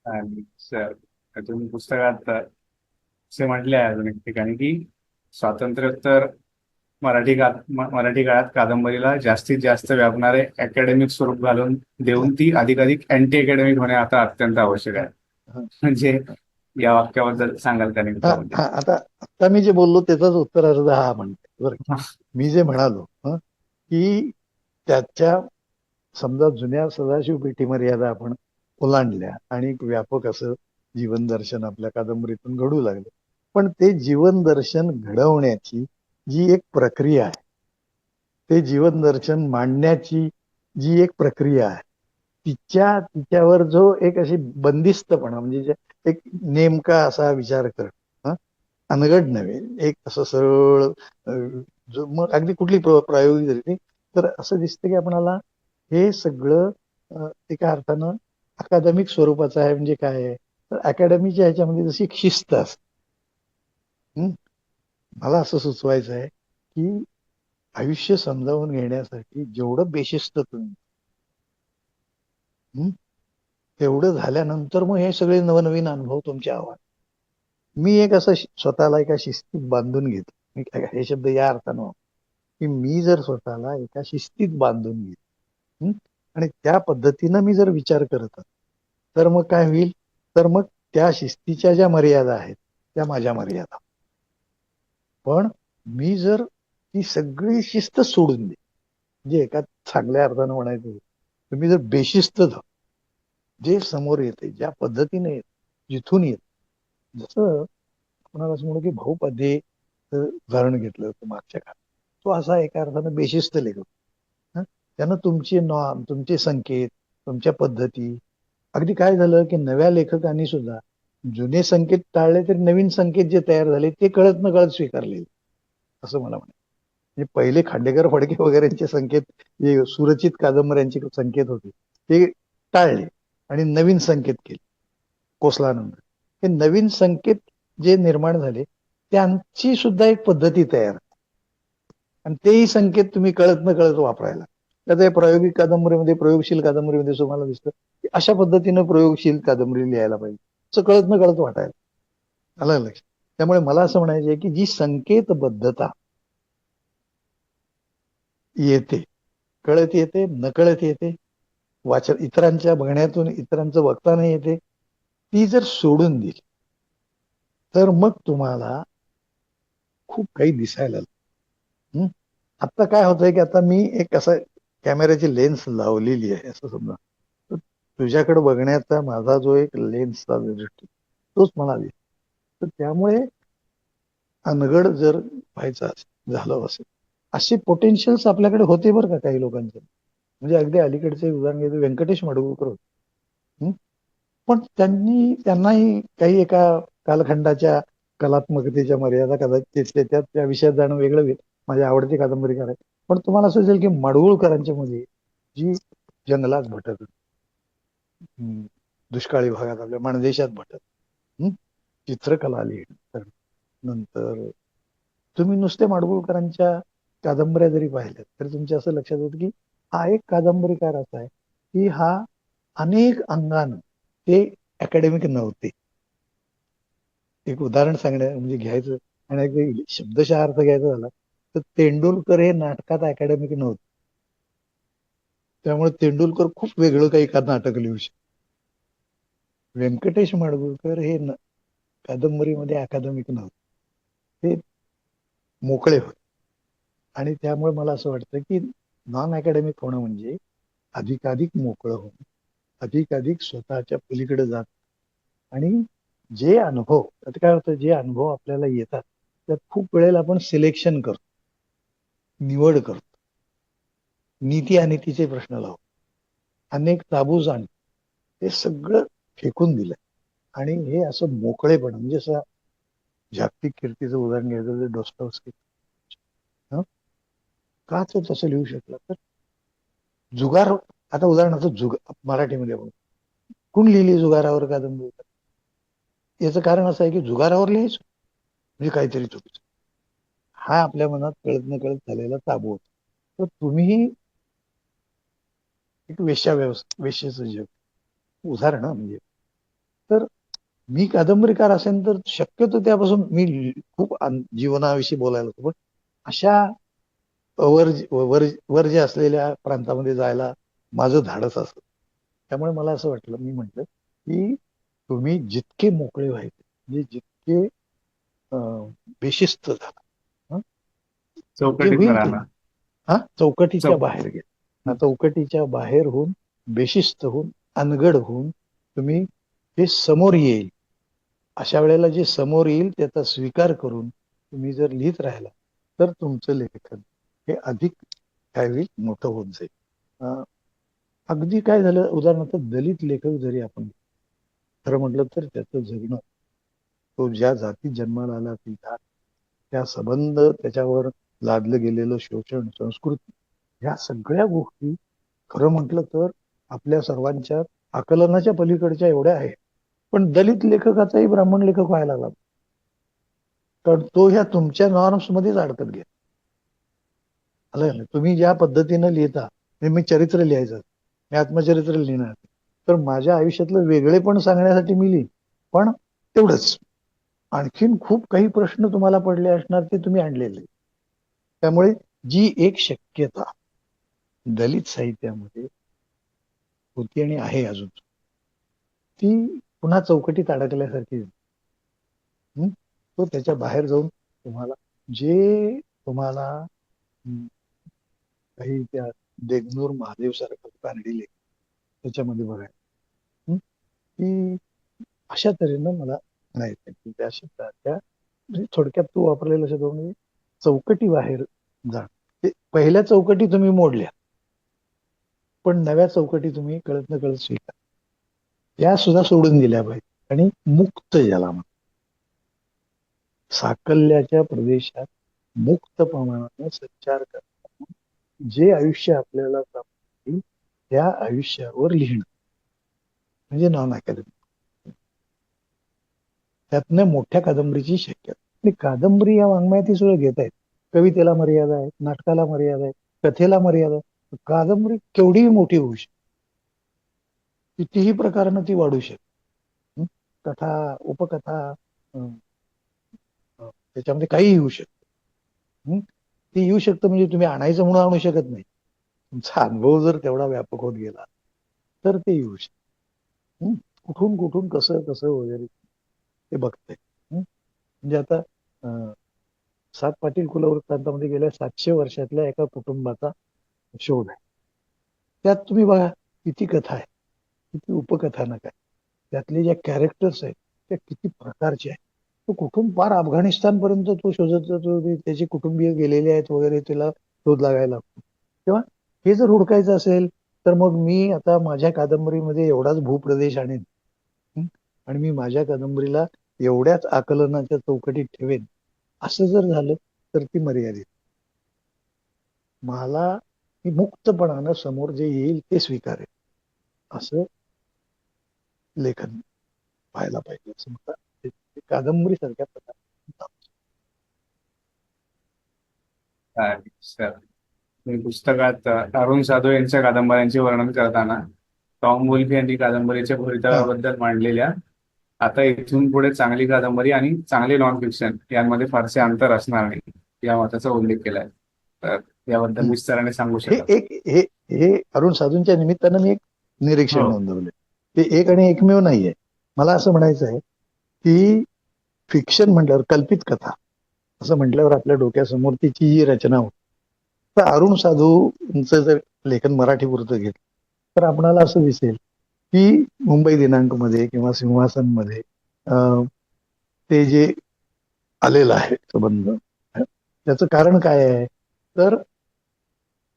आणि तुम्ही पुस्तकात असे म्हटले आहे अजून एक ठिकाणी की स्वातंत्र्योत्तर मराठी काळात कादंबरीला जास्तीत जास्त व्यापणारे अकॅडमिक स्वरूप घालून देऊन ती अधिकाधिक अँटी अकॅडमिक होणे आता अत्यंत आवश्यक आहे. हा, म्हणजे या वाक्याबद्दल सांगाल का नेमकं म्हणजे? आता आता मी जे बोललो त्याचाच उत्तरार्ध हा म्हणते बरं. मी जे म्हणालो की त्याच्या समजा जुन्या सदाशिव पेठी मर्यादा आपण ओलांडल्या आणि एक व्यापक असं जीवन दर्शन आपल्या कादंबरीतून घडू लागलं. पण ते जीवन दर्शन घडवण्याची जी एक प्रक्रिया आहे, ते जीवन दर्शन मांडण्याची जी एक प्रक्रिया आहे, तिच्यावर जो एक अशी बंदिस्तपणा म्हणजे एक नेमका असा विचार कर, अनगड नव्हे, एक असं सरळ जो मग अगदी कुठली प्रायोगिक जरी तर असं दिसतं की आपणाला हे सगळं एका अर्थानं अकादमिक स्वरूपाचं आहे. म्हणजे काय आहे तर अकॅडमीच्या ह्याच्यामध्ये जशी एक शिस्त असते. मला असं सुचवायचं आहे की आयुष्य समजावून घेण्यासाठी जेवढं बेशिस्त तुम्ही तेवढं झाल्यानंतर मग हे सगळे नवनवीन अनुभव तुमचे आव्हान. मी एक असं स्वतःला एका शिस्तीत बांधून घेतो. हे शब्द या अर्थानं की मी जर स्वतःला एका शिस्तीत बांधून घेतो आणि त्या पद्धतीनं मी जर विचार करत तर मग काय होईल, तर मग त्या शिस्तीच्या ज्या मर्यादा आहेत त्या माझ्या मर्यादा. पण मी जर ती सगळी शिस्त सोडून दे, म्हणजे एका चांगल्या अर्थानं म्हणायचं तुम्ही जर बेशिस्त झाला, जे समोर येते ज्या पद्धतीने येत जिथून येत, जसं कोणाला असं म्हणू की भाऊपदे उदाहरण घेतलं होतं मागच्या काळात, तो असा एका अर्थानं बेशिस्त लेखक. त्यानं तुमचे नॉर्म, तुमचे संकेत, तुमच्या पद्धती, अगदी काय झालं की नव्या लेखकांनी सुद्धा जुने संकेत टाळले तरी नवीन संकेत जे तयार झाले ते कळत न कळत स्वीकारले, असं मला म्हणायचं. म्हणजे पहिले खांडेकर फडके वगैरेचे संकेत, जे सुरचित कादंबऱ्यांचे संकेत होते ते टाळले आणि नवीन संकेत केले कोसलानंतर. हे नवीन संकेत जे निर्माण झाले त्यांची सुद्धा एक पद्धती तयार, आणि तेही संकेत तुम्ही कळत न कळत वापरायला. आता या प्रायोगिक कादंबरीमध्ये, प्रयोगशील कादंबरीमध्ये तुम्हाला दिसतं की अशा पद्धतीनं प्रयोगशील कादंबरी लिहायला पाहिजे, असं कळत न कळत वाटायला. आलं लक्षात? त्यामुळे मला असं म्हणायचं आहे की जी संकेतबद्धता येते, कळत येते, नकळत येते, वाचन इतरांच्या बघण्यातून, इतरांचं बघताना येते, ती जर सोडून दिली तर मग तुम्हाला खूप काही दिसायला लागतं. आता काय होतंय की आता मी एक असं कॅमेऱ्याची लेन्स लावलेली आहे असं समजा, तर तुझ्याकडे बघण्याचा माझा जो एक लेन्सचा दृष्टी तोच म्हणाले. तर त्यामुळे अनगड जर व्हायचं झालं असेल, असे पोटेन्शियल्स आपल्याकडे होते बरं का काही लोकांचे. म्हणजे अगदी अलीकडचे उदाहरण घ्यायचं, व्यंकटेश माडगूळकर होते. पण त्यांनाही काही एका कालखंडाच्या कलात्मकतेच्या मर्यादा कदाचित त्यात त्या विषयात जाणं वेगळं. माझे आवडते कादंबरीकार आहे. पण तुम्हाला असं असेल की माडगूळकरांच्या मध्ये जी जंगलात भटत, दुष्काळी भागात आपल्या माणदेशात भटत, चित्रकला लिहिणं, नंतर तुम्ही नुसते माडगूळकरांच्या कादंबऱ्या जरी पाहिल्यात तरी तुमच्या असं लक्षात येतं की हा एक कादंबरीकार असा आहे की हा अनेक अंगानं ते अकॅडमिक नव्हते. एक उदाहरण सांगण्या म्हणजे घ्यायचं आणि शब्दशः अर्थ घ्यायचा झाला तर तेंडुलकर हे नाटकात अकॅडमिक नव्हते. त्यामुळे तेंडुलकर खूप वेगळं काही का नाटक लिहू शकतो. व्यंकटेश माडगूळकर हे कादंबरीमध्ये अकादमिक नव्हते, ते मोकळे होते. आणि त्यामुळे मला असं वाटतं की नॉन अकॅडमिक होणं म्हणजे अधिकाधिक मोकळं होणं, अधिकाधिक स्वतःच्या पलीकडे जात. आणि जे अनुभव, आता काय होतं, जे अनुभव आपल्याला येतात त्यात खूप वेळेला आपण सिलेक्शन करतो, निवड करतो, नीती अनितीचे प्रश्न लावतो, अनेक ताबू जाणतो, हे सगळं फेकून दिलंय. आणि हे असं मोकळेपण म्हणजे असं जागतिक कीर्तीचं उदाहरण घ्यायचं तर डॉस्टॉव्स्की. का तो तसं लिहू शकला तर जुगार, आता उदाहरणार्थ मराठीमध्ये बघ, कोण लिहिली जुगारावर कादंबरी? याचं कारण असं आहे की जुगारावर लिहायचं म्हणजे काहीतरी चुकीचं, हा आपल्या मनात कळत न कळत झालेला ताबू होता. तर तुम्ही एक वेश्याचं जग उदाहरण म्हणजे तर मी कादंबरीकार असेल तर शक्यतो त्यापासून मी खूप जीवनाविषयी बोलायला होतो, पण अशा वर वर वर्ज्य असलेल्या प्रांतामध्ये जायला माझं धाडस असतं. त्यामुळे मला असं वाटलं, मी म्हटलं की तुम्ही जितके मोकळे व्हायचे, म्हणजे जितके बेशिस्त झाला, हं, जे चौकटीत होईल ते, राहणार. हा चौकटीच्या चौक बाहेर गेला. हा चौकटीच्या बाहेर होऊन, बेशिस्त होऊन, अनगड होऊन तुम्ही हे समोर येईल, अशा वेळेला जे समोर येईल त्याचा स्वीकार करून तुम्ही जर लिहित राहिला तर तुमचं लेखन हे अधिक त्यावेळी मोठं होत जाईल. अगदी काय झालं, उदाहरणार्थ दलित लेखक जरी आपण खरं म्हटलं तर त्याचं जगणं, तो ज्या जातीत जन्माला आला तिथला त्या संबंध, त्याच्यावर लादलं गेलेलं शोषण, संस्कृती, ह्या सगळ्या गोष्टी खरं म्हटलं तर आपल्या सर्वांच्या आकलनाच्या पलीकडच्या एवढ्या आहेत. पण दलित लेखकाचाही ब्राह्मण लेखक व्हायला लागला, कारण तो ह्या तुमच्या नॉर्म्स मध्येच अडकत गेला. आलं, तुम्ही ज्या पद्धतीनं लिहिता, मी चरित्र लिहायचं, मी आत्मचरित्र लिहिणार, तर माझ्या आयुष्यातलं वेगळेपण सांगण्यासाठी मी लिहीन, पण तेवढंच. आणखीन खूप काही प्रश्न तुम्हाला पडले असणार ते तुम्ही आणलेले. त्यामुळे जी एक शक्यता दलित साहित्यामध्ये होती आणि आहे अजून, ती पुन्हा चौकटीत अडकल्यासारखी. तो त्याच्या बाहेर जाऊन तुम्हाला जे तुम्हाला काही त्या देगनूर महादेव सारखं कानडी लेख त्याच्यामध्ये बघायला, की अशा तऱ्हेनं मला म्हणायचं की त्या शब्दाच्या म्हणजे थोडक्यात तू वापरलेला शब्द म्हणजे चौकटी बाहेर जा. पहिल्या चौकटी तुम्ही मोडल्या, पण नव्या चौकटी तुम्ही कळत न कळत स्वीकार, त्या सुद्धा सोडून दिल्या पाहिजे. आणि मुक्त ज्याला म्हणतात, साकल्याच्या प्रदेशात मुक्त प्रमाणाने संचार करताना जे आयुष्य आपल्याला प्राप्त होईल त्या आयुष्यावर लिहिणं म्हणजे नॉन अकॅडमिक. त्यातनं मोठ्या कादंबरीची शक्यता. आणि कादंबरी या वाङ्मयात सुद्धा घेत आहेत. कवितेला मर्यादा आहे, नाटकाला मर्यादा आहे, कथेला मर्यादा आहे. कादंबरी केवढीही मोठी होऊ शकते, कितीही प्रकारानं ती वाढू शकते. कथा, उपकथा, त्याच्यामध्ये काही येऊ शकतं. ते येऊ शकतं म्हणजे तुम्ही आणायचं म्हणून आणू शकत नाही. तुमचा अनुभव जर तेवढा व्यापक होत गेला तर ते येऊ शकतं. कुठून कुठून कसं कसं वगैरे ते बघतंय. म्हणजे आता सात पाटील कुलवृत्तांतामध्ये गेल्या 700 वर्षातल्या एका कुटुंबाचा शोध आहे. त्यात तुम्ही बघा किती कथा आहे, किती उपकथानक आहे, त्यातले ज्या कॅरेक्टर्स आहेत त्या किती प्रकारचे आहेत. तो कुठून पार अफगाणिस्तान पर्यंत तो शोधत जातो, त्याचे कुटुंबीय गेलेले आहेत वगैरे, त्याला शोध लागायला लागतो. तेव्हा हे जर हुडकायचं असेल तर मग मी आता माझ्या कादंबरीमध्ये एवढाच भूप्रदेश आणेन, आणि मी माझ्या कादंबरीला एवढ्याच आकलनाच्या चौकटीत ठेवेन, असं जर झालं तर ती मर्यादित. मला मी मुक्तपणानं समोर जे येईल ते स्वीकारेल, असं लेखन व्हायला पाहिजे, असं मला कादंबरी सारख्या प्रकारे. सर, मी पुस्तकात अरुण साधू यांच्या कादंबऱ्यांचे वर्णन करताना टॉम वुल्फ यांनी कादंबरीच्या हा, भवितव्याबद्दल मांडलेल्या आता इथून पुढे चांगली कादंबरी आणि चांगले नॉन फिक्शन यांमध्ये फारसे अंतर असणार नाही या मताचा उल्लेख केलाय. तर याबद्दल विस्ताराने सांगू हे शकाल? एक हे हे अरुण साधूंच्या निमित्तानं मी एक निरीक्षण हो. नोंदवले. ते एक आणि एकमेव नाहीये. मला असं म्हणायचं आहे की फिक्शन म्हटल्यावर, कल्पित कथा असं म्हटल्यावर आपल्या डोक्यासमोर तिची जी रचना होती, तर अरुण साधूंचं जर लेखन मराठी पुरतं घेतलं तर आपणाला असं दिसेल की मुंबई दिनांक मध्ये किंवा सिंहासन मध्ये ते जे आलेलं आहे संबंध, त्याचं कारण काय आहे, तर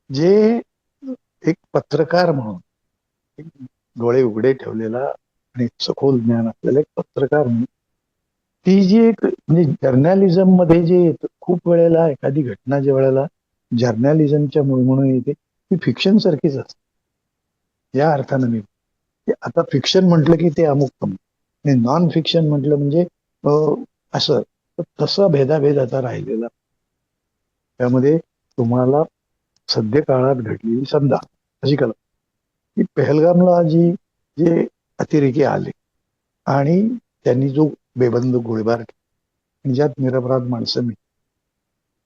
जे एक पत्रकार म्हणून, एक डोळे उघडे ठेवलेला आणि सखोल ज्ञान असलेला एक पत्रकार म्हणून, ती जी एक म्हणजे जर्नलिझम मध्ये जे येतं, खूप वेळेला एखादी घटना ज्या वेळेला जर्नलिझमच्या म्हणून येते ती फिक्शन सारखीच असते. या अर्थानं मी आता फिक्शन म्हटलं की ते अमुक आणि नॉन फिक्शन म्हटलं म्हणजे असं, तसा भेदाभेद आता राहिलेला. त्यामध्ये तुम्हाला सध्या काळात घडलेली समजा अशी कल्पना की पेहलगामला जे अतिरेकी आले आणि त्यांनी जो बेबंद गोळीबार केला आणि ज्यात निरपराध माणसं मी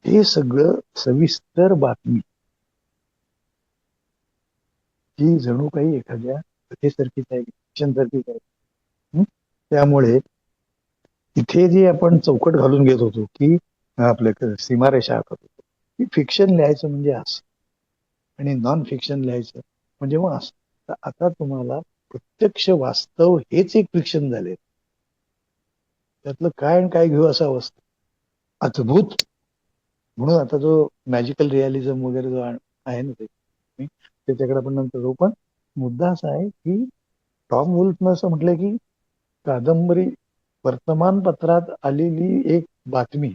हे सगळं सविस्तर बातमी ही जणू काही एखाद्या कथेसारखीच आहे, fiction सारखीच आहे. त्यामुळे इथे जी आपण चौकट घालून घेत होतो की आपल्या सीमारेषा आखत होतो, की फिक्शन लिहायचं म्हणजे असं आणि नॉन फिक्शन लिहायचं म्हणजे मग असं. तर आता तुम्हाला प्रत्यक्ष वास्तव हेच एक फिक्शन झाले. त्यातलं काय आणि काय घेऊ असं अवस्था अद्भुत. म्हणून आता जो मॅजिकल रिअलिझम वगैरे जो आहे ना ते त्याच्याकडे आपण नंतर जाऊ. पण मुद्दा असा आहे की टॉम वुल्फनं असं म्हटलंय की कादंबरी वर्तमानपत्रात आलेली एक बातमी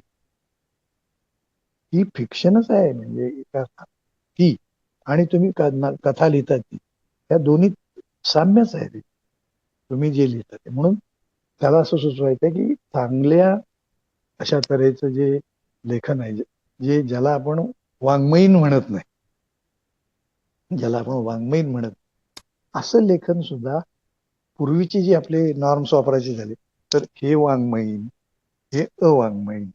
ही फिक्शनच आहे. म्हणजे एका अर्थात ती आणि तुम्ही कथा लिहिता ती या दोन्ही साम्यच आहे. ते तुम्ही जे लिहिता ते म्हणून त्याला असं सुचवायचं की चांगल्या अशा तऱ्हेचं जे लेखन आहे जे ज्याला आपण वाङ्मयीन म्हणत नाही, ज्याला आपण वाङ्मयीन म्हणत असं लेखन सुद्धा पूर्वीचे जे आपले नॉर्म्स वापरायचे झाले तर हे वाङ्मयीन हे अवाङ्मयीन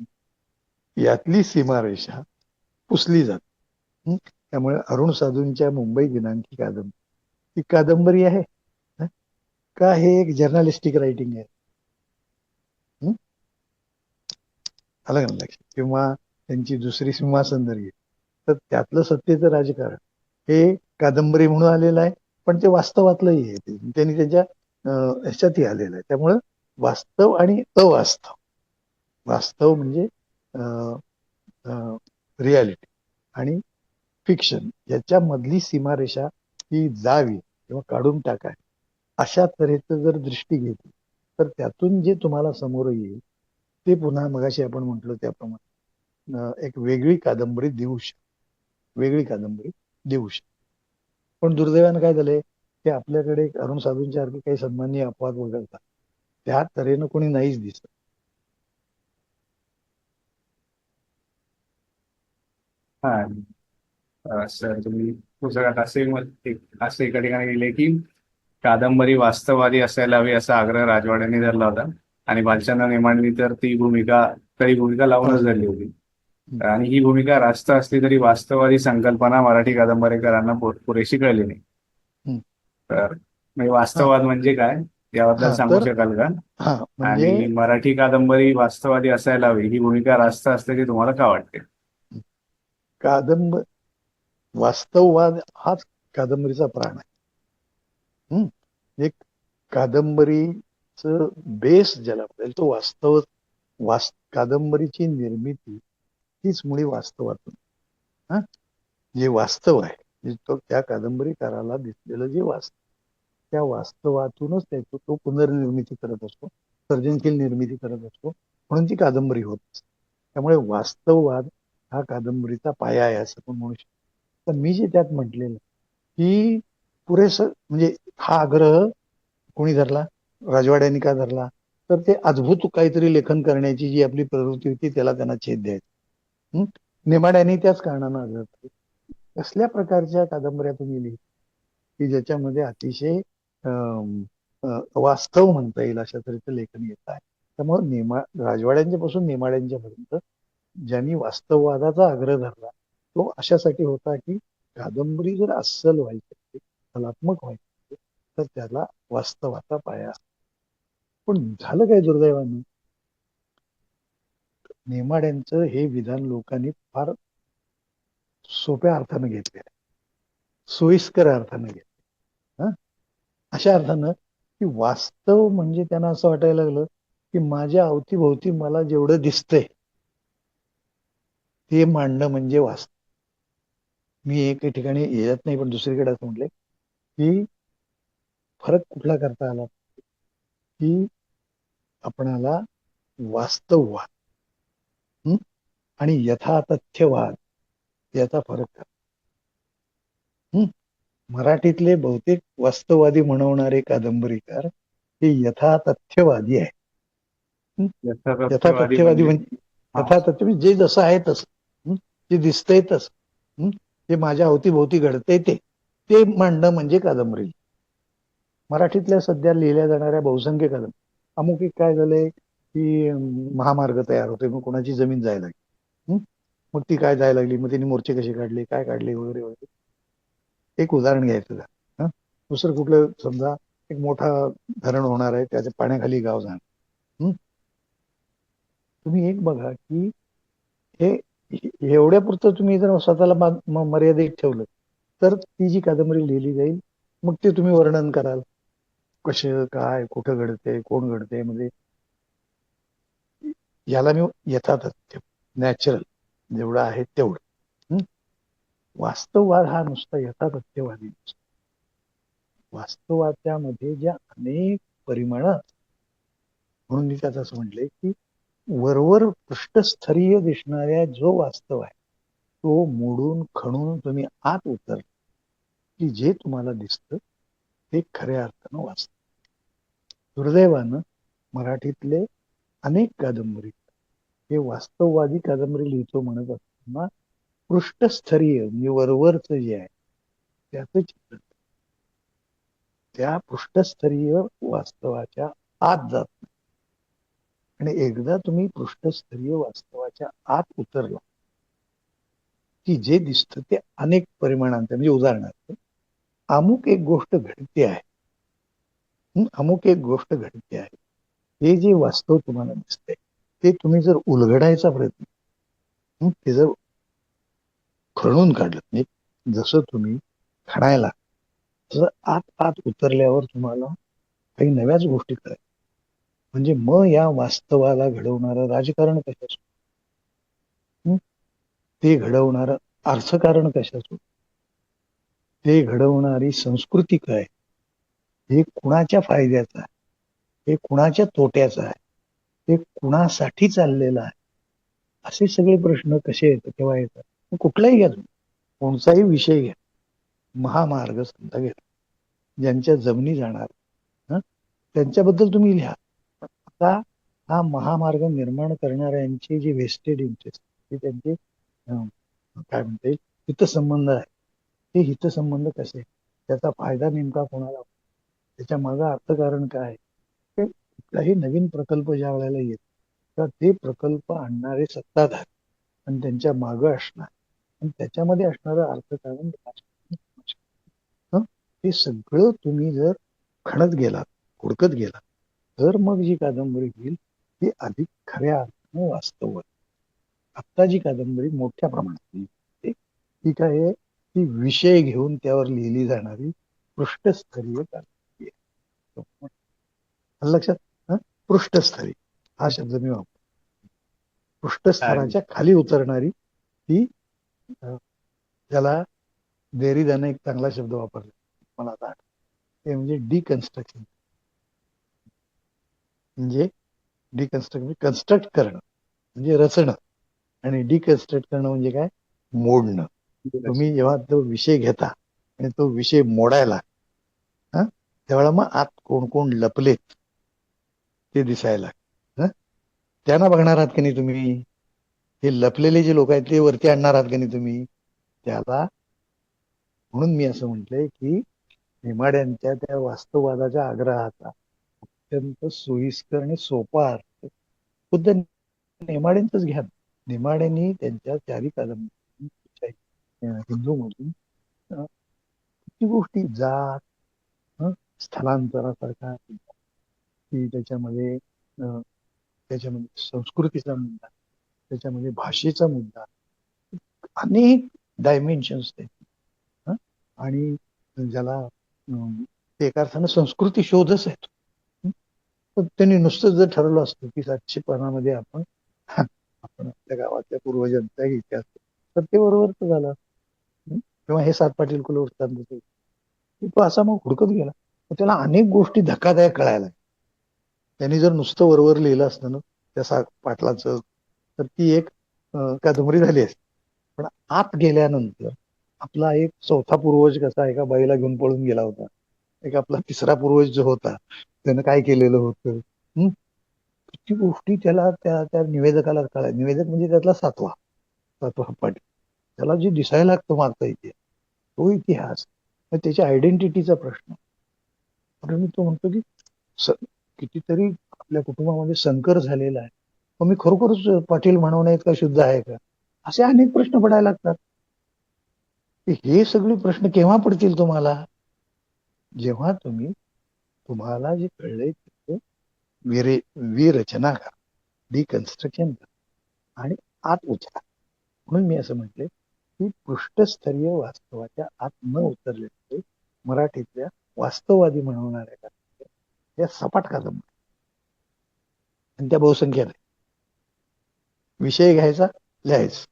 यातली सीमारेषा पुसली जाते. त्यामुळे अरुण साधूंच्या मुंबई दिनांकी कादंबरी ही कादंबरी आहे का हे एक जर्नलिस्टिक रायटिंग आहे? आलं का लक्षात? किंवा त्यांची दुसरी सिंहासंदर्य तर त्यातलं सत्तेचं राजकारण हे कादंबरी म्हणून आलेलं आहे, पण ते वास्तवातलंही आहे. त्यांनी त्यांच्या ह्याच्यातही आलेलं आहे. त्यामुळं वास्तव आणि अवास्तव, वास्तव म्हणजे रियालिटी आणि फिक्शन याच्यामधली सीमारेषा ही जावी किंवा काढून टाकाय अशा तऱ्हेचं जर दृष्टी घेतली तर त्यातून जे तुम्हाला समोर येईल ते पुन्हा मगाशी आपण म्हटलं त्याप्रमाणे एक वेगळी कादंबरी देऊ शकते, वेगळी कादंबरी देऊ शकते. पण दुर्दैवानं काय झालंय की आपल्याकडे अरुण साधूंच्या सारखे काही सन्माननीय अपवाद वगळतात त्या तऱ्हेनं कोणी नाहीच दिसत. हा सर, तुम्ही पुस्तकात असं एका ठिकाणी लिहिले की कादंबरी वास्तववादी असायला हवी असा आग्रह राजवाड्यांनी धरला होता आणि भालचंद्र नेमाडनी तर ती भूमिका खरी भूमिका लावूनच धरली होती. आणि ही भूमिका रास्त असली तरी वास्तववादी संकल्पना मराठी कादंबरीकारांना पुरेशी कळली नाही. तर म्हणजे हा वास्तववाद म्हणजे काय याबद्दल हा सांगू तर शकाल का? हा म्हणजे आणि मराठी कादंबरी वास्तववादी असायला हवी ही भूमिका रास्त असल्याचे तुम्हाला का वाटते? कादंबरी वास्तववाद हाच कादंबरीचा प्राण आहे. एक कादंबरीच बेस ज्याला म्हणेल तो वास्तव. कादंबरीची निर्मिती हीच मुळी वास्तवातून, हा जे वास्तव आहे त्या कादंबरीकाराला दिसलेलं जे वास्तव त्या वास्तवातूनच त्याची तो पुनर्निर्मिती करत असतो, सर्जनशील निर्मिती करत असतो, म्हणून ती कादंबरी होत असते. त्यामुळे वास्तववाद हा कादंबरीचा पाया आहे असं पण म्हणू शकतो. तर मी जे त्यात म्हटलेलं की पुरेसं म्हणजे हा आग्रह कोणी धरला, राजवाड्यांनी का धरला, तर ते अद्भुत काहीतरी लेखन करण्याची जी आपली प्रवृत्ती होती त्याला त्यांना छेद द्यायचा. नेमाड्यांनी त्याच कारणानं आग्रह केला. कसल्या प्रकारच्या कादंबऱ्या तुम्ही लिहिता की ज्याच्यामध्ये अतिशय वास्तव म्हणता येईल अशा तऱ्हेचं लेखन येत आहे. त्यामुळे राजवाड्यांच्या पासून नेमाड्यांच्या पर्यंत ज्यांनी वास्तववादाचा आग्रह धरला तो अशासाठी होता की कादंबरी जर अस्सल व्हायची, कलात्मक व्हायची तर त्याला वास्तवाचा पाया. पण झालं काय दुर्दैवानं, नेमाड्यांचं हे विधान लोकांनी फार सोप्या अर्थानं घेतले, सोयीस्कर अर्थानं घेतले. अशा अर्थानं की वास्तव म्हणजे त्यांना असं वाटायला लागलं की माझ्या अवतीभोवती मला जेवढं दिसतंय ते मांडणं म्हणजे वास्तव. मी एके ठिकाणी येत नाही पण दुसरीकडे असं म्हटलंय की फरक कुठला करता आला की आपणाला वास्तववाद आणि यथातथ्यवाद याचा फरक करा. मराठीतले बहुतेक वास्तववादी म्हणवणारे कादंबरीकार हे यथातथ्यवादी आहे. यथातथ्यवादी यथातथ्यवादी म्हणजे? म्हणजे हा. यथातथ्य म्हणजे जे जसं आहे तसं, जे दिसतंय तसं, जे माझ्या अवतीभोवती घडतंय ते मांडणं म्हणजे कादंबरी. मराठीतल्या सध्या लिहिल्या जाणाऱ्या बहुसंख्य कादंबरी अमुक एक काय झालंय की महामार्ग तयार होतोय, मग कोणाची जमीन जायला लागली. मग ती काय जायला लागली, मग त्यांनी मोर्चे कसे काढले, काय काढले वगैरे वगैरे. एक उदाहरण घ्यायचं का. दुसरं कुठलं समजा एक मोठा धरण होणार आहे, त्याच्या पाण्याखाली गाव जाणार. तुम्ही एक बघा की हे एवढ्या पुरतं तुम्ही जर स्वतःला मर्यादित ठेवलं तर ती जी कादंबरी लिहिली जाईल, मग ते तुम्ही वर्णन कराल कसे काय कुठं घडते कोण घडते, म्हणजे याला मी यथातथ्य नॅचरल जेवढं आहे तेवढं. वास्तववाद हा नुसता यथातथ्यवादी नसतो. वास्तवाच्यामध्ये ज्या अनेक परिमाण, म्हणून मी त्यात असं म्हटलंय की वरवर पृष्ठस्तरीय दिसणाऱ्या जो वास्तव आहे तो मोडून खणून तुम्ही आत उतर की जे तुम्हाला दिसतं ते खऱ्या अर्थानं वास्तव. दुर्दैवानं मराठीतले अनेक कादंबरी हे वास्तववादी कादंबरी लिहितो म्हणत असताना पृष्ठस्तरीय म्हणजे वरवरच जे आहे त्याचं चित्र, त्या पृष्ठस्तरीय वास्तवाच्या आत जात नाही. आणि एकदा तुम्ही पृष्ठस्तरीय वास्तवाच्या आत उतरला की जे दिसतं ते अनेक परिमाणांचं, म्हणजे उदाहरणार्थ अमुक एक गोष्ट घडते आहे, अमुक एक गोष्ट घडते आहे, हे जे वास्तव तुम्हाला दिसतंय ते तुम्ही जर उलगडायचा प्रयत्न, ते जर खणून काढलं, म्हणजे जसं तुम्ही खणायला तसं आत आत उतरल्यावर तुम्हाला काही नव्याच गोष्टी कळायच्या. म्हणजे मग या वास्तवाला घडवणारं राजकारण कशाचं, ते घडवणारं अर्थकारण कशाचं, ते घडवणारी संस्कृती काय, हे कुणाच्या फायद्याचं आहे, हे कुणाच्या तोट्याचं आहे, हे कुणासाठी चाललेलं आहे, असे सगळे प्रश्न कसे येतात केव्हा येतात. कुठलाही घ्या तुम्ही, कोणताही विषय घ्या, महामार्ग समजा घ्या, ज्यांच्या जमिनी जाणार त्यांच्याबद्दल तुम्ही लिहा. आता हा महामार्ग निर्माण करणाऱ्यांचे जे वेस्टेड इंटरेस्ट, ते त्यांचे काय म्हणते हितसंबंध आहे, ते हितसंबंध कसे, त्याचा फायदा नेमका कोणाला, त्याच्या मागं अर्थकारण काय, ते कुठलाही नवीन प्रकल्प ज्या वेळेला येत तर ते प्रकल्प आणणारे सत्ताधार आणि त्यांच्या मागं असणार आणि त्याच्यामध्ये असणारं अर्थकारण हे सगळं तुम्ही जर खणत गेलात, हुडकत गेलात, तर मग जी कादंबरी होईल ती अधिक खऱ्या अर्थानं वास्तव. आत्ता जी कादंबरी मोठ्या प्रमाणात लिहिली ती काय आहे, ती विषय घेऊन त्यावर लिहिली जाणारी पृष्ठस्तरीय कादंबरी आहे. लक्षात, पृष्ठस्तरीय हा शब्द मी वापरतो. पृष्ठस्तराच्या खाली उतरणारी ती, त्याला देरिदाने एक चांगला शब्द वापरला मला आता ते म्हणजे डिकन्स्ट्रक्शन. म्हणजे डिकन्स्ट्रक्ट कन्स्ट्रक्ट करणं म्हणजे रचणं, आणि डिकन्स्ट्रक्ट करणं म्हणजे काय, मोडणं. तुम्ही जेव्हा तो विषय घेता आणि तो विषय मोडायला त्यावेळेला मग आत कोण कोण लपलेत ते दिसायला, त्यांना बघणार आहात की नाही तुम्ही, हे लपलेले जे लोक आहेत ते वरती आणणार आहात की नाही तुम्ही त्याला. म्हणून मी असं म्हटलंय की नेमाड्यांच्या त्या वास्तववादाच्या आग्रहाचा अत्यंत सोयीस्कर आणि सोपा अर्थ खुद्द नेमाड्यांच घ्या. नेमाड्यांनी त्यांच्या चारी कादंबरी हिंदू मधून किती गोष्टी, जात, स्थलांतरासारखा, की त्याच्यामध्ये संस्कृतीचा मुद्दा, त्याच्यामध्ये भाषेचा मुद्दा, अनेक डायमेन्शन्स आहेत. आणि ज्याला एका अर्थानं संस्कृती शोधच आहे. त्यांनी नुसतं जर ठरवलं असतं की 700 पानामध्ये आपण आपल्या गावातल्या पूर्वजांचा इतिहास, तर ते बरोबरच झालं. किंवा हे 7 पाटील कुल वृत्तांत, तो असा मग हुडकत गेला, त्याला अनेक गोष्टी धक्कादायक कळायला. त्यांनी जर नुसतं वरवर लिहिलं असतं ना त्या पाटलाचं, तर ती एक कादंबरी झाली असती. पण आत गेल्यानंतर आपला एक चौथा पूर्वज कसा एका बाईला घेऊन पळून गेला होता, एक आपला तिसरा पूर्वज जो होता त्यानं काय केलेलं होतं, किती गोष्टी त्याला त्या निवेदकाला कळाय. निवेदक म्हणजे त्यातला सातवा पाटील, त्याला जे दिसायला लागतं मागचा इतिहास, तो इतिहास, त्याच्या आयडेंटिटीचा प्रश्न. म्हणून मी तो म्हणतो की कितीतरी आपल्या कुटुंबामध्ये संकर झालेला आहे, मग मी खरोखरच पाटील म्हणवणे इतका शुद्ध आहे का? असे अनेक प्रश्न पडायला लागतात. हे सगळे प्रश्न केव्हा पडतील तुम्हाला? जेव्हा तुम्हाला जे कळलंय ते विरचना करा, डिकन्स्ट्रक्शन करा आणि आत उतरा. म्हणून मी असं म्हटले की पृष्ठस्तरीय वास्तवाच्या आत न उतरलेले मराठीतल्या वास्तववादी म्हणवणाऱ्या कादंबऱ्या या सपाट कादंबऱ्या आणि त्या बहुसंख्य नाही. विषय घ्यायचा, लिहायचं.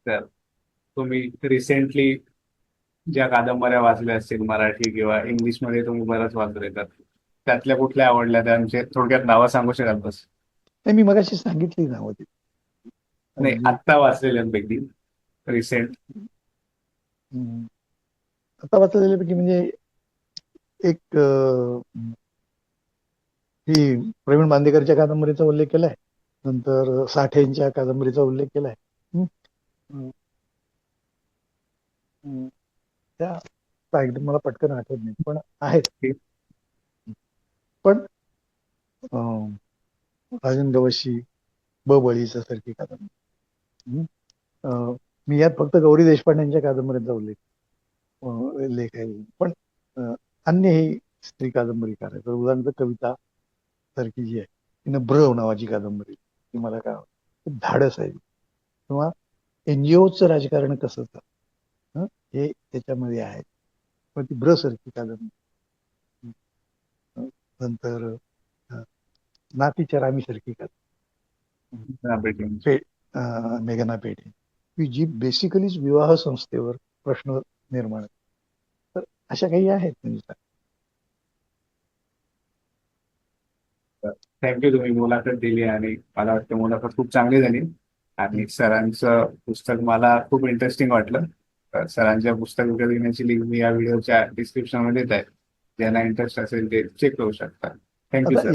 तर तुम्ही रिसेंटली ज्या कादंबऱ्या वाचल्या असतील मराठी किंवा इंग्लिशमध्ये तुम्ही बरंच वाचले, तर त्यातल्या कुठल्या आवडल्या त्यांचे थोडक्यात नावं सांगू शकाल बस? नाही, मी मगाशी सांगितली नावं ती. नाही, म्हणजे आत्ता वाचलेल्यांपैकी रिसेंट. आता वाचलेल्यापैकी म्हणजे एक ही प्रवीण बांदेकरच्या कादंबरीचा उल्लेख केलाय, नंतर साठेंच्या कादंबरीचा उल्लेख केलाय. त्या एकदम मला पटकन आठवत नाही, पण आहेत. पण राजन गवशी, बळीचा सारखी कादंबरी. मी यात फक्त गौरी देशपांडेंच्या कादंबरीचा लेख आहे. पण अन्य ही स्त्री कादंबरीकार आहे. तर उदाहरणार्थ कविता सारखी जी आहे, तिनं नावाची कादंबरी, ती मला काय आवडते. धाडस आहे. किंवा एनजीओचं राजकारण कसं चालतं हे त्याच्यामध्ये आहे. पण ती सारखी कादंबरी. नंतर नातीच्या रामी सारखी कादंबरी, मेघना पेठे, की जी बेसिकलीच विवाह संस्थेवर प्रश्न निर्माण. तर अशा काही आहेत. थँक्यू, तुम्ही मुलाखत दिली आणि मला वाटतं मुलाखत खूप चांगली झाली. आणि सरांचं पुस्तक मला खूप इंटरेस्टिंग वाटलं. तर सरांच्या पुस्तक विकत घेण्याची लिंक मी या व्हिडिओच्या डिस्क्रिप्शन मध्ये देत आहे. ज्यांना इंटरेस्ट असेल ते चेक करू शकता. थँक्यू आता सर.